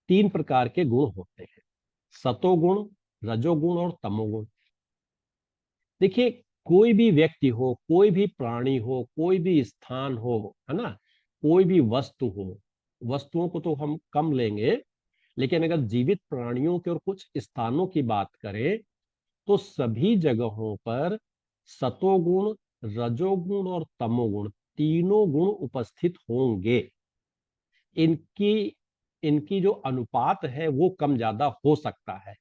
तीन प्रकार के गुण होते हैं, सतोगुण, रजोगुण और तमोगुण। देखिए, कोई भी व्यक्ति हो, कोई भी प्राणी हो, कोई भी स्थान हो, है ना, कोई भी वस्तु हो, वस्तुओं को तो हम कम लेंगे, लेकिन अगर जीवित प्राणियों के और कुछ स्थानों की बात करें तो सभी जगहों पर सतोगुण, रजोगुण और तमोगुण तीनों गुण उपस्थित होंगे। इनकी इनकी जो अनुपात है वो कम ज्यादा हो सकता है,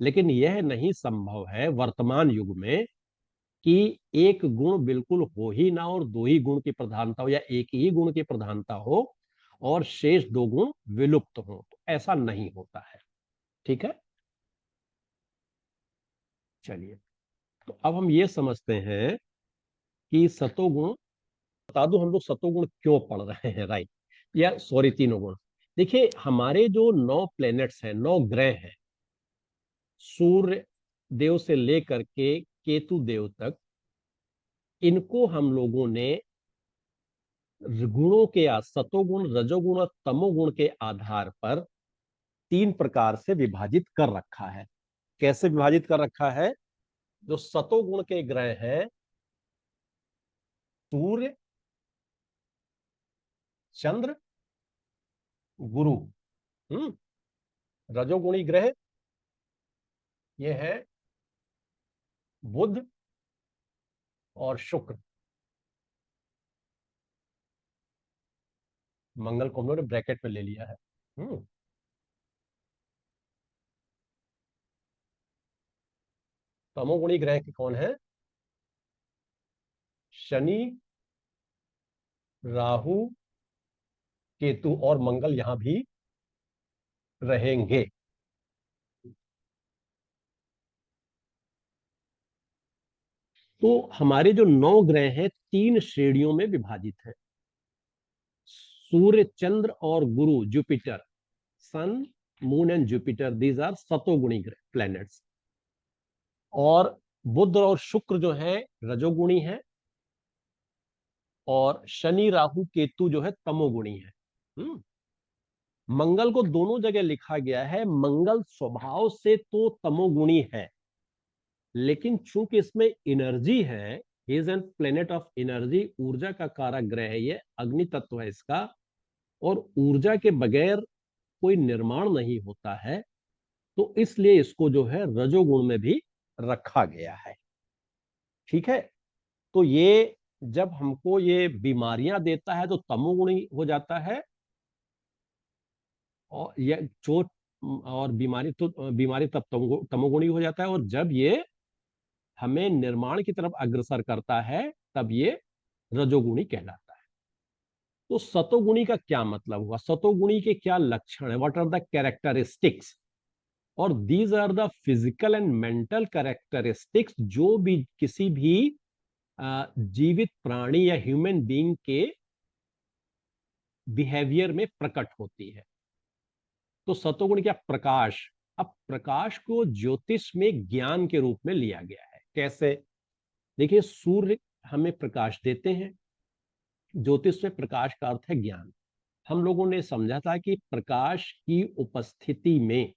लेकिन यह नहीं संभव है वर्तमान युग में कि एक गुण बिल्कुल हो ही ना और दो ही गुण की प्रधानता हो, या एक ही गुण की प्रधानता हो और शेष दो गुण विलुप्त हो। तो ऐसा नहीं होता है। ठीक है, चलिए, तो अब हम ये समझते हैं कि सतोगुण, बता दो हम लोग सतोगुण क्यों पढ़ रहे हैं, राइट, या सॉरी तीनों गुण। देखिए, हमारे जो 9 प्लैनेट्स हैं, 9 ग्रह हैं, सूर्य देव से लेकर के केतु देव तक, इनको हम लोगों ने गुणों के सतोगुण, रजोगुण और तमोगुण के आधार पर तीन प्रकार से विभाजित कर रखा है। कैसे विभाजित कर रखा है? जो सतोगुण के ग्रह हैं, सूर्य, चंद्र, गुरु। रजोगुणी ग्रह ये है बुध और शुक्र। मंगल को हम लोगों ने ब्रैकेट में ले लिया है। तमोगुणी ग्रह के कौन है? शनि, राहु, केतु और मंगल यहां भी रहेंगे। तो हमारे जो 9 ग्रह हैं तीन श्रेणियों में विभाजित हैं। सूर्य, चंद्र और गुरु, Jupiter, sun, moon and Jupiter, these are सतोगुणी ग्रह प्लैनेट्स। और बुध और शुक्र जो है रजोगुणी है, और शनि, राहु, केतु जो है तमोगुणी है। मंगल को दोनों जगह लिखा गया है। मंगल स्वभाव से तो तमोगुणी है, लेकिन चूंकि इसमें एनर्जी है, is an planet of energy, ऊर्जा का कारक ग्रह है ये, अग्नि तत्व है इसका, और ऊर्जा के बगैर कोई निर्माण नहीं होता है, तो इसलिए इसको जो है रजोगुण में भी रखा गया है। ठीक है, तो ये जब हमको ये बीमारियां देता है तो तमोगुणी हो जाता है, और ये चोट और बीमारी तो बीमारी तब तमोगुणी हो जाता है, और जब ये हमें निर्माण की तरफ अग्रसर करता है तब ये रजोगुणी कहलाता है। तो सतोगुणी का क्या मतलब हुआ, सतोगुणी के क्या लक्षण है, व्हाट आर द कैरेक्टरिस्टिक्स, और these are the physical and mental characteristics जो भी किसी भी जीवित प्राणी या ह्यूमन बीइंग के बिहेवियर में प्रकट होती है। तो सतोगुण क्या? प्रकाश। अब प्रकाश को ज्योतिष में ज्ञान के रूप में लिया गया है। कैसे? देखिए, सूर्य हमें प्रकाश देते हैं, ज्योतिष में प्रकाश का अर्थ है ज्ञान। हम लोगों ने समझा था कि प्रकाश की उपस्थिति में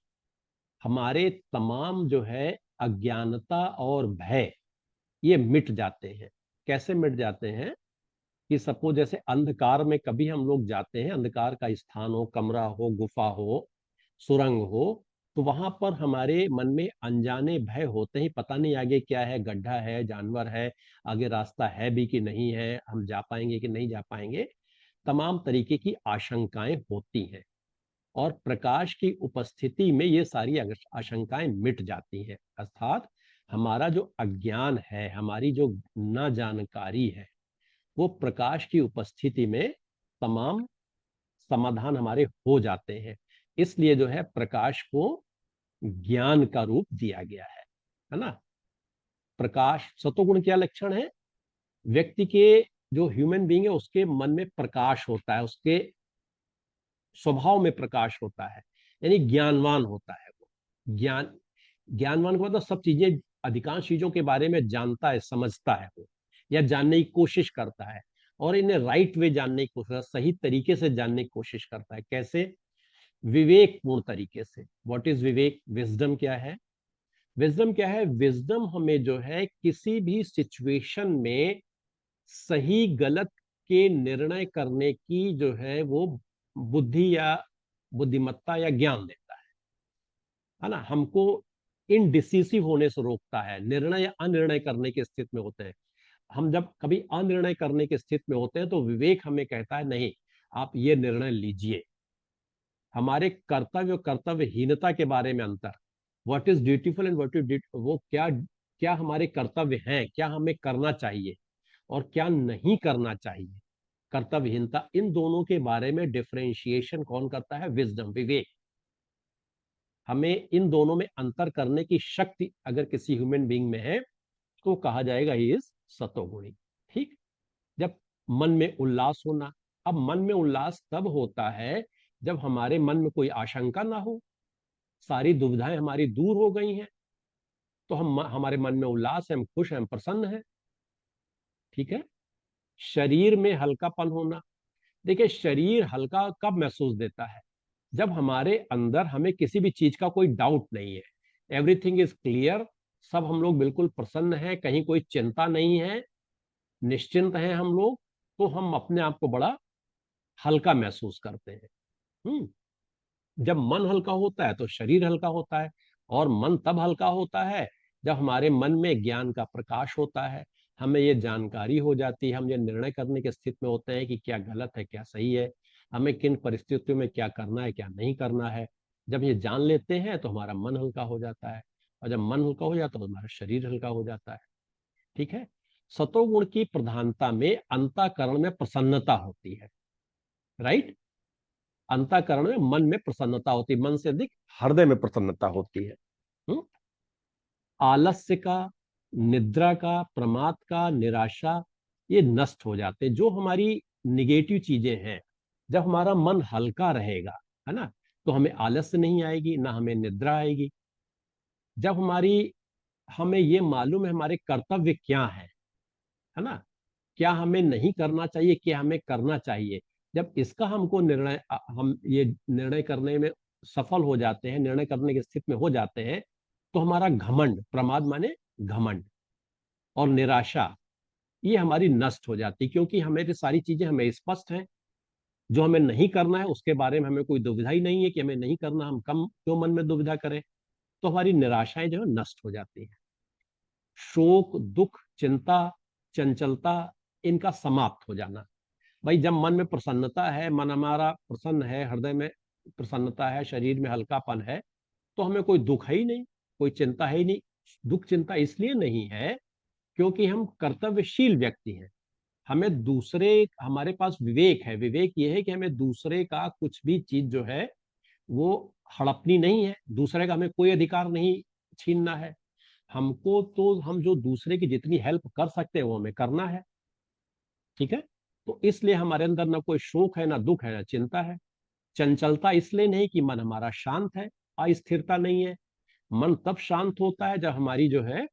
हमारे तमाम जो है अज्ञानता और भय ये मिट जाते हैं। कैसे मिट जाते हैं? कि सपोज जैसे अंधकार में कभी हम लोग जाते हैं, अंधकार का स्थान हो, कमरा हो, गुफा हो, सुरंग हो, तो वहां पर हमारे मन में अनजाने भय होते ही, पता नहीं आगे क्या है, गड्ढा है, जानवर है, आगे रास्ता है भी कि नहीं है, हम जा पाएंगे कि नहीं जा पाएंगे, तमाम तरीके की आशंकाएं होती हैं। और प्रकाश की उपस्थिति में ये सारी आशंकाएं मिट जाती हैं, अर्थात हमारा जो अज्ञान है, हमारी जो न जानकारी है, वो प्रकाश की उपस्थिति में तमाम समाधान हमारे हो जाते हैं। इसलिए जो है प्रकाश को ज्ञान का रूप दिया गया है ना। प्रकाश, सतोगुण क्या लक्षण है? व्यक्ति के, जो ह्यूमन बीइंग है उसके मन में प्रकाश होता है, उसके स्वभाव में प्रकाश होता है, यानी ज्ञानवान होता है वो। ज्ञानवान का मतलब सब चीजें, अधिकांश चीजों के बारे में जानता है, समझता है वो, या जानने की कोशिश करता है, और इन्हें राइट वे जानने की कोशिश, सही तरीके से जानने की कोशिश करता है। कैसे? विवेकपूर्ण तरीके से। What is Vivek? विजडम क्या है? विजडम क्या है? विजडम हमें जो है किसी भी सिचुएशन में सही गलत के निर्णय करने की जो है वो बुद्धि या बुद्धिमत्ता या ज्ञान देता है ना। हमको इनडिसिसिव होने से रोकता है, निर्णय या अनिर्णय करने की स्थिति में होते हैं। हम जब कभी अनिर्णय करने की स्थिति में होते हैं तो विवेक हमें कहता है नहीं, आप ये निर्णय लीजिए। हमारे कर्तव्य और कर्तव्यहीनता के बारे में अंतर, what is dutiful and what is, वो क्या क्या हमारे कर्तव्य हैं, क्या हमें करना चाहिए और क्या नहीं करना चाहिए, कर्तव्यहीनता, इन दोनों के बारे में डिफरेंशिएशन कौन करता है? विजडम, विवेक। हमें इन दोनों में अंतर करने की शक्ति अगर किसी ह्यूमन बीइंग में है तो कहा जाएगा ही इज सतोगुणी। ठीक। जब मन में उल्लास होना, अब मन में उल्लास तब होता है जब हमारे मन में कोई आशंका ना हो, सारी दुविधाएं हमारी दूर हो गई हैं, तो हम हमारे मन में उल्लास है, हम खुश हैं, हम प्रसन्न हैं। ठीक है। शरीर में हल्कापन होना, देखिए शरीर हल्का कब महसूस देता है? जब हमारे अंदर हमें किसी भी चीज का कोई डाउट नहीं है, एवरीथिंग इज क्लियर, सब हम लोग बिल्कुल प्रसन्न हैं, कहीं कोई चिंता नहीं है, निश्चिंत हैं हम लोग, तो हम अपने आप को बड़ा हल्का महसूस करते हैं। जब मन हल्का होता है तो शरीर हल्का होता है, और मन तब हल्का होता है जब हमारे मन में ज्ञान का प्रकाश होता है, हमें ये जानकारी हो जाती है, हम ये निर्णय करने की स्थिति में होते हैं कि क्या गलत है क्या सही है, हमें किन परिस्थितियों में क्या करना है क्या नहीं करना है। जब ये जान लेते हैं तो हमारा मन हल्का हो जाता है, और जब मन हल्का हो जाता है तो हमारा शरीर हल्का हो जाता है। ठीक है। सतोगुण की प्रधानता में अंतःकरण में प्रसन्नता होती है, राइट। अंतःकरण में मन में प्रसन्नता होती है, मन से अधिक हृदय में प्रसन्नता होती है। हम्म? आलस्य का, निद्रा का, प्रमाद का, निराशा, ये नष्ट हो जाते हैं। जो हमारी निगेटिव चीजें हैं, जब हमारा मन हल्का रहेगा, है ना, तो हमें आलस्य नहीं आएगी, ना हमें निद्रा आएगी। जब हमें ये मालूम है हमारे कर्तव्य क्या है ना, क्या हमें नहीं करना चाहिए, क्या हमें करना चाहिए, जब इसका हमको हम ये निर्णय करने में सफल हो जाते हैं, निर्णय करने की स्थिति में हो जाते हैं, तो हमारा घमंड, प्रमाद माने घमंड, और निराशा, ये हमारी नष्ट हो जाती, क्योंकि हमें सारी चीजें हमें स्पष्ट हैं। जो हमें नहीं करना है उसके बारे में हमें कोई दुविधा ही नहीं है कि हमें नहीं करना, हम कम क्यों मन में दुविधा करें। तो हमारी निराशाएं जो है नष्ट हो जाती हैं। शोक, दुख, चिंता, चंचलता, इनका समाप्त हो जाना। भाई जब मन में प्रसन्नता है, मन हमारा प्रसन्न है, हृदय में प्रसन्नता है, शरीर में हल्कापन है, तो हमें कोई दुख है ही नहीं, कोई चिंता है ही नहीं। दुख चिंता इसलिए नहीं है क्योंकि हम कर्तव्यशील व्यक्ति हैं। हमें दूसरे, हमारे पास विवेक है, विवेक ये है कि हमें दूसरे का कुछ भी चीज जो है वो हड़पनी नहीं है, दूसरे का हमें कोई अधिकार नहीं छीनना है। हमको तो हम जो दूसरे की जितनी हेल्प कर सकते हैं वो हमें करना है। ठीक है। तो इसलिए हमारे अंदर ना कोई शोक है, ना दुख है, ना चिंता है। चंचलता इसलिए नहीं कि मन हमारा शांत है, अस्थिरता नहीं है। मन तब शांत होता है जब हमारी जो है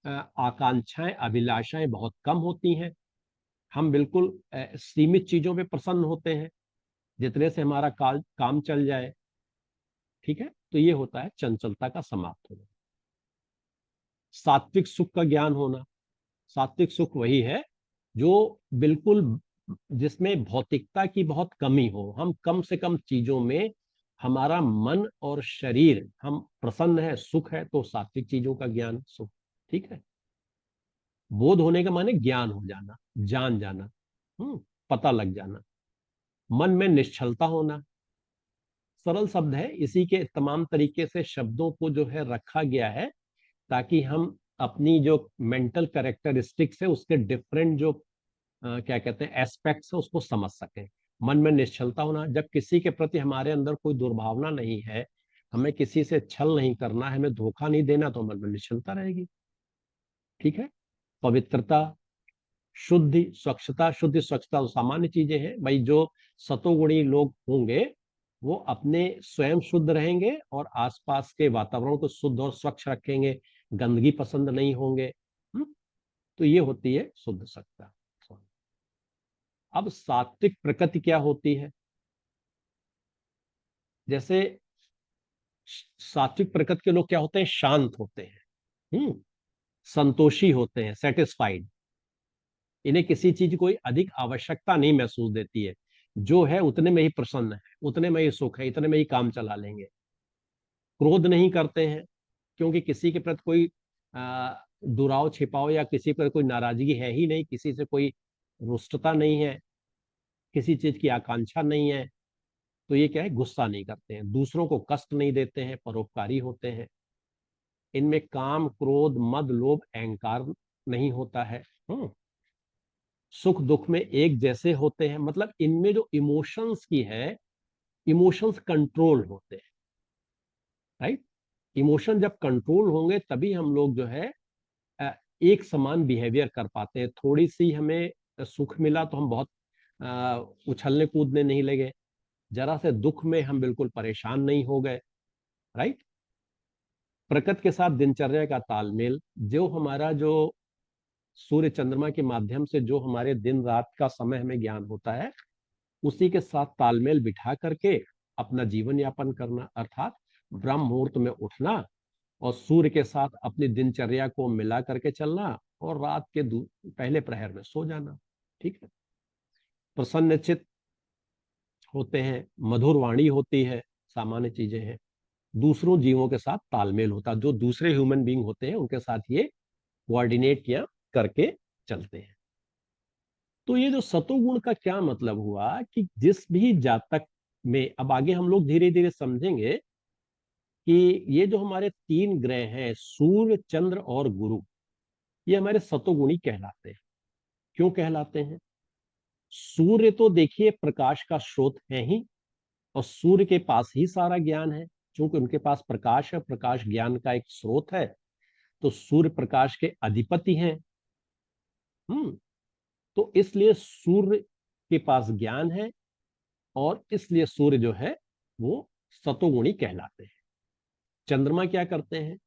आकांक्षाएं, अभिलाषाएं बहुत कम होती हैं। हम बिल्कुल सीमित चीजों पे प्रसन्न होते हैं, जितने से हमारा काम चल जाए। ठीक है। तो ये होता है चंचलता का समाप्त होना। सात्विक सुख का ज्ञान होना, सात्विक सुख वही है जो बिल्कुल, जिसमें भौतिकता की बहुत कमी हो, हम कम से कम चीजों में हमारा मन और शरीर, हम प्रसन्न है, सुख है, तो सात्विक चीजों का ज्ञान सुख। ठीक है। बोध होने का माने ज्ञान हो जाना, जान जाना, पता लग जाना। मन में निश्चलता होना, सरल शब्द है, इसी के तमाम तरीके से शब्दों को जो है रखा गया है ताकि हम अपनी जो मेंटल कैरेक्टरिस्टिक्स है उसके डिफरेंट जो क्या कहते हैं एस्पेक्ट्स है उसको समझ सकें। मन में निश्चलता होना, जब किसी के प्रति हमारे अंदर कोई दुर्भावना नहीं है, हमें किसी से छल नहीं करना है, हमें धोखा नहीं देना, तो मन में निश्चलता रहेगी। ठीक है। पवित्रता, शुद्धि, स्वच्छता, शुद्धि स्वच्छता तो सामान्य चीजें हैं भाई। जो सतोगुणी लोग होंगे वो अपने स्वयं शुद्ध रहेंगे और आसपास के वातावरण को शुद्ध और स्वच्छ रखेंगे, गंदगी पसंद नहीं होंगे। तो ये होती है शुद्ध सत्ता। अब सात्विक प्रकृति क्या होती है? जैसे सात्विक प्रकृति के लोग क्या होते हैं, शांत होते हैं, संतोषी होते हैं, सेटिस्फाइड। इन्हें किसी चीज की कोई अधिक आवश्यकता नहीं महसूस देती है, जो है उतने में ही प्रसन्न है, उतने में ही सुख है, इतने में ही काम चला लेंगे। क्रोध नहीं करते हैं, क्योंकि किसी के प्रति कोई दुराव छिपाव या किसी पर कोई नाराजगी है ही नहीं, किसी से कोई रुष्टता नहीं है, किसी चीज की आकांक्षा नहीं है। तो ये क्या है, गुस्सा नहीं करते हैं, दूसरों को कष्ट नहीं देते हैं, परोपकारी होते हैं। इनमें काम, क्रोध, मद, लोभ, अहंकार नहीं होता है। सुख दुख में एक जैसे होते हैं, मतलब इनमें जो इमोशंस की है, इमोशंस कंट्रोल होते हैं, राइट। इमोशन जब कंट्रोल होंगे तभी हम लोग जो है एक समान बिहेवियर कर पाते हैं। थोड़ी सी हमें सुख मिला तो हम बहुत उछलने कूदने नहीं लगे, जरा से दुख में हम बिल्कुल परेशान नहीं हो गए, राइट। प्रकृति के साथ दिनचर्या का तालमेल, जो हमारा जो सूर्य चंद्रमा के माध्यम से जो हमारे दिन रात का समय हमें ज्ञान होता है, उसी के साथ तालमेल बिठा करके अपना जीवन यापन करना, अर्थात ब्रह्म मुहूर्त में उठना और सूर्य के साथ अपनी दिनचर्या को मिला करके चलना और रात के पहले प्रहर में सो जाना, ठीक है। प्रसन्नचित होते हैं, मधुर वाणी होती है, सामान्य चीजें हैं। दूसरों जीवों के साथ तालमेल होता, जो दूसरे ह्यूमन बींग होते हैं उनके साथ ये कोऑर्डिनेट या करके चलते हैं। तो ये जो सतोगुण का क्या मतलब हुआ कि जिस भी जातक में, अब आगे हम लोग धीरे धीरे समझेंगे कि ये जो हमारे तीन ग्रह हैं, सूर्य, चंद्र और गुरु, ये हमारे सतोगुणी कहलाते हैं। क्यों कहलाते हैं? सूर्य तो देखिए प्रकाश का स्रोत है ही, और सूर्य के पास ही सारा ज्ञान है। क्योंकि उनके पास प्रकाश है, प्रकाश ज्ञान का एक स्रोत है, तो सूर्य प्रकाश के अधिपति हैं। तो इसलिए सूर्य के पास ज्ञान है, और इसलिए सूर्य जो है वो सतोगुणी कहलाते हैं। चंद्रमा क्या करते हैं?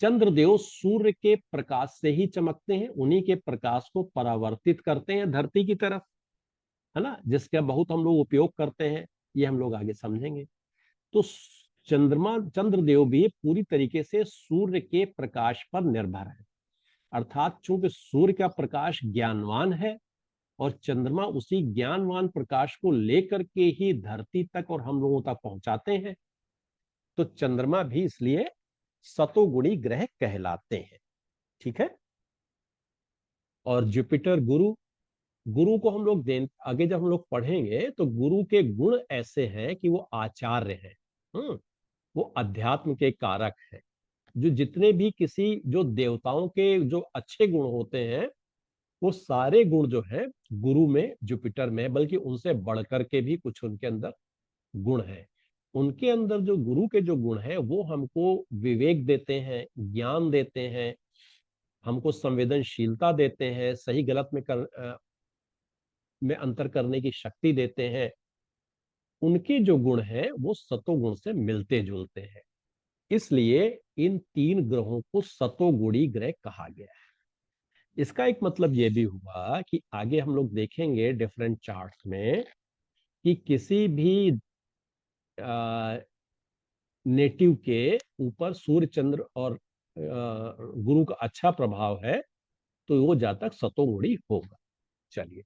चंद्रदेव सूर्य के प्रकाश से ही चमकते हैं, उन्हीं के प्रकाश को परावर्तित करते हैं धरती की तरफ, है ना, जिसका बहुत हम लोग उपयोग करते हैं, ये हम लोग आगे समझेंगे। तो चंद्रदेव भी पूरी तरीके से सूर्य के प्रकाश पर निर्भर है। अर्थात चूंकि सूर्य का प्रकाश ज्ञानवान है और चंद्रमा उसी ज्ञानवान प्रकाश को लेकर के ही धरती तक और हम लोगों तक पहुंचाते हैं, तो चंद्रमा भी इसलिए सतोगुणी ग्रह कहलाते हैं, ठीक है। और जुपिटर गुरु, गुरु को हम लोग आगे जब हम लोग पढ़ेंगे तो गुरु के गुण ऐसे हैं कि वो आचार्य हैं, वो अध्यात्म के कारक है। जो जितने भी किसी जो देवताओं के जो अच्छे गुण होते हैं, वो सारे गुण जो है गुरु में, जुपिटर में, बल्कि उनसे बढ़कर के भी कुछ उनके अंदर गुण है। उनके अंदर जो गुरु के जो गुण है वो हमको विवेक देते हैं, ज्ञान देते हैं, हमको संवेदनशीलता देते हैं, सही गलत में अंतर करने की शक्ति देते हैं। उनके जो गुण हैं वो सतोगुण से मिलते जुलते हैं, इसलिए इन तीन ग्रहों को सतोगुणी ग्रह कहा गया है। इसका एक मतलब यह भी हुआ कि आगे हम लोग देखेंगे डिफरेंट चार्ट्स में कि किसी भी नेटिव के ऊपर सूर्य, चंद्र और गुरु का अच्छा प्रभाव है, तो वो जातक सतोगुणी होगा। चलिए,